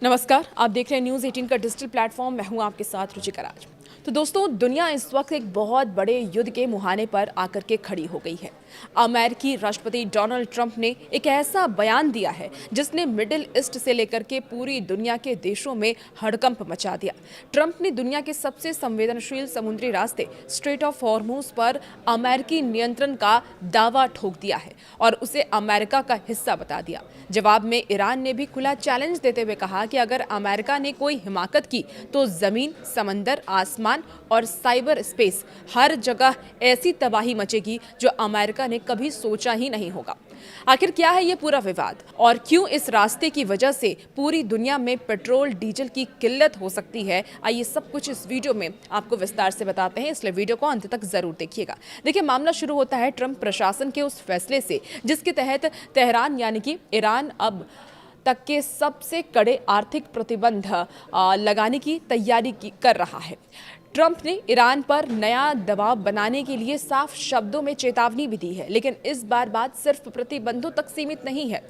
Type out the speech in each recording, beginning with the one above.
नमस्कार, आप देख रहे हैं न्यूज़ 18 का डिजिटल प्लेटफॉर्म। मैं हूं आपके साथ रुचिका राज। तो दोस्तों, दुनिया इस वक्त एक बहुत बड़े युद्ध के मुहाने पर आकर के खड़ी हो गई है। अमेरिकी राष्ट्रपति डोनाल्ड ट्रंप ने एक ऐसा बयान दिया है जिसने मिडिल ईस्ट से लेकर के पूरी दुनिया के देशों में हड़कंप मचा दिया। ट्रंप ने दुनिया के सबसे संवेदनशील समुद्री रास्ते स्ट्रेट ऑफ हॉर्मुज पर अमेरिकी नियंत्रण का दावा ठोक दिया है और उसे अमेरिका का हिस्सा बता दिया। जवाब में ईरान ने भी खुला चैलेंज देते हुए कहा कि अगर अमेरिका ने कोई हिमाकत की तो जमीन, समंदर, आसमान और साइबर स्पेस हर जगह ऐसी तबाही मचेगी जो अमेरिका ने कभी सोचा ही नहीं होगा। आखिर क्या है ये पूरा विवाद और क्यों इस रास्ते की वजह से पूरी दुनिया में पेट्रोल डीजल की किल्लत हो सकती है, आइए सब कुछ इस वीडियो में आपको विस्तार से बताते हैं, इसलिए वीडियो को अंत तक जरूर देखिएगा। देखिए, मामला शुरू होता है ट्रंप प्रशासन के उस फैसले से जिसके तहत तेहरान यानी कि ईरान अब तक के सबसे कड़े आर्थिक प्रतिबंध लगाने की तैयारी कर रहा है। ट्रंप ने ईरान पर नया दबाव बनाने के लिए साफ शब्दों में चेतावनी भी दी है, लेकिन इस बार बात सिर्फ प्रतिबंधों तक सीमित नहीं है।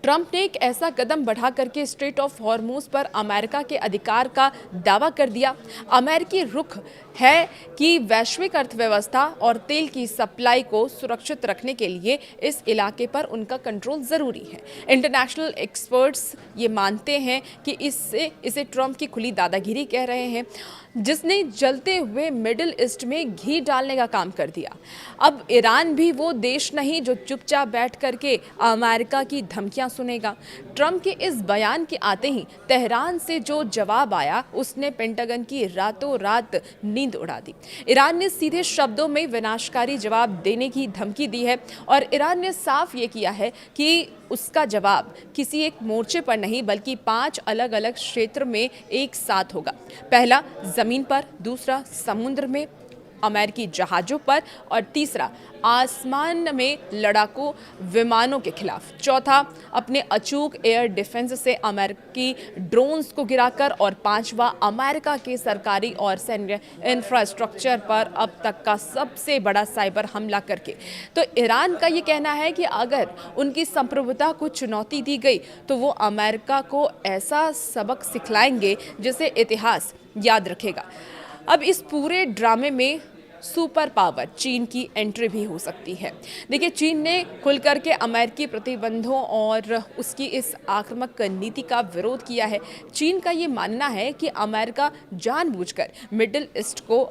ट्रंप ने एक ऐसा कदम बढ़ा करके स्ट्रेट ऑफ हॉर्मुज पर अमेरिका के अधिकार का दावा कर दिया। अमेरिकी रुख है कि वैश्विक अर्थव्यवस्था और तेल की सप्लाई को सुरक्षित रखने के लिए इस इलाके पर उनका कंट्रोल जरूरी है। इंटरनेशनल एक्सपर्ट्स ये मानते हैं कि इसे ट्रंप की खुली दादागिरी कह रहे हैं, जिसने जलते हुए मिडिल ईस्ट में घी डालने का काम कर दिया। अब ईरान भी वो देश नहीं जो चुपचाप बैठ करके अमेरिका की धमकियां सुनेगा। ट्रंप के इस बयान के आते ही तेहरान से जो जवाब आया उसने पेंटागन की रातों रात नींद उड़ा दी। ईरान ने सीधे शब्दों में विनाशकारी जवाब देने की धमकी दी है और ईरान ने साफ ये किया है कि उसका जवाब किसी एक मोर्चे पर नहीं बल्कि 5 अलग अलग क्षेत्र में एक साथ होगा। पहला जमीन पर, दूसरा समुद्र में अमेरिकी जहाजों पर और तीसरा आसमान में लड़ाकू विमानों के खिलाफ, चौथा अपने अचूक एयर डिफेंस से अमेरिकी ड्रोन्स को गिराकर और पांचवा अमेरिका के सरकारी और सैन्य इंफ्रास्ट्रक्चर पर अब तक का सबसे बड़ा साइबर हमला करके। तो ईरान का ये कहना है कि अगर उनकी संप्रभुता को चुनौती दी गई तो वो अमेरिका को ऐसा सबक सिखलाएंगे जिसे इतिहास याद रखेगा। अब इस पूरे ड्रामे में सुपर पावर चीन की एंट्री भी हो सकती है। देखिए, चीन ने खुल करके अमेरिकी प्रतिबंधों और उसकी इस आक्रामक नीति का विरोध किया है। चीन का ये मानना है कि अमेरिका जानबूझकर मिडिल ईस्ट को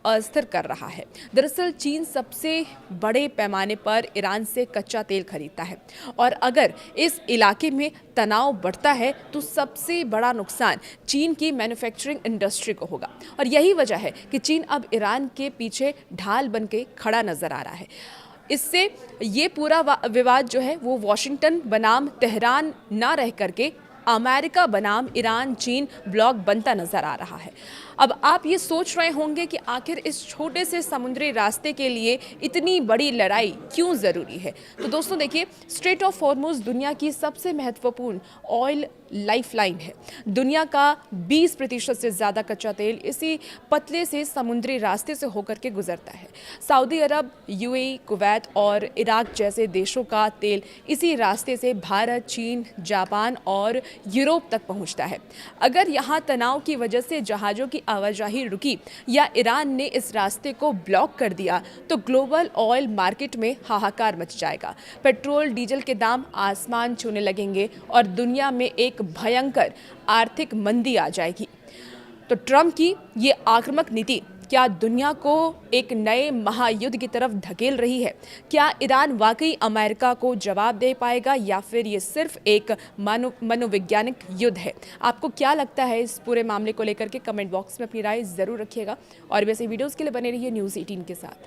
अस्थिर कर रहा है। दरअसल चीन सबसे बड़े पैमाने पर ईरान से कच्चा तेल खरीदता है और अगर इस इलाके में तनाव बढ़ता है तो सबसे बड़ा नुकसान चीन की मैन्युफैक्चरिंग इंडस्ट्री को होगा और यही वजह है कि चीन अब ईरान के पीछे ढाल बन के खड़ा नजर आ रहा है। इससे ये पूरा विवाद जो है वो वॉशिंगटन बनाम तेहरान ना रह करके अमेरिका बनाम ईरान चीन ब्लॉक बनता नजर आ रहा है। अब आप ये सोच रहे होंगे कि आखिर इस छोटे से समुद्री रास्ते के लिए इतनी बड़ी लड़ाई क्यों ज़रूरी है। तो दोस्तों देखिए, स्ट्रेट ऑफ हॉर्मुज दुनिया की सबसे महत्वपूर्ण ऑयल लाइफलाइन है। दुनिया का 20% से ज़्यादा कच्चा तेल इसी पतले से समुद्री रास्ते से होकर के गुजरता है। सऊदी अरब, यूएई, कुवैत और इराक जैसे देशों का तेल इसी रास्ते से भारत, चीन, जापान और यूरोप तक पहुंचता है। अगर यहाँ तनाव की वजह से जहाज़ों की आवाजाही रुकी या ईरान ने इस रास्ते को ब्लॉक कर दिया तो ग्लोबल ऑयल मार्केट में हाहाकार मच जाएगा। पेट्रोल डीजल के दाम आसमान छूने लगेंगे और दुनिया में एक भयंकर आर्थिक मंदी आ जाएगी। तो ट्रंप की ये आक्रामक नीति क्या दुनिया को एक नए महायुद्ध की तरफ धकेल रही है? क्या ईरान वाकई अमेरिका को जवाब दे पाएगा या फिर ये सिर्फ एक मनोवैज्ञानिक युद्ध है? आपको क्या लगता है इस पूरे मामले को लेकर के? कमेंट बॉक्स में अपनी राय जरूर रखिएगा और वैसे वीडियोस के लिए बने रहिए न्यूज़ 18 के साथ।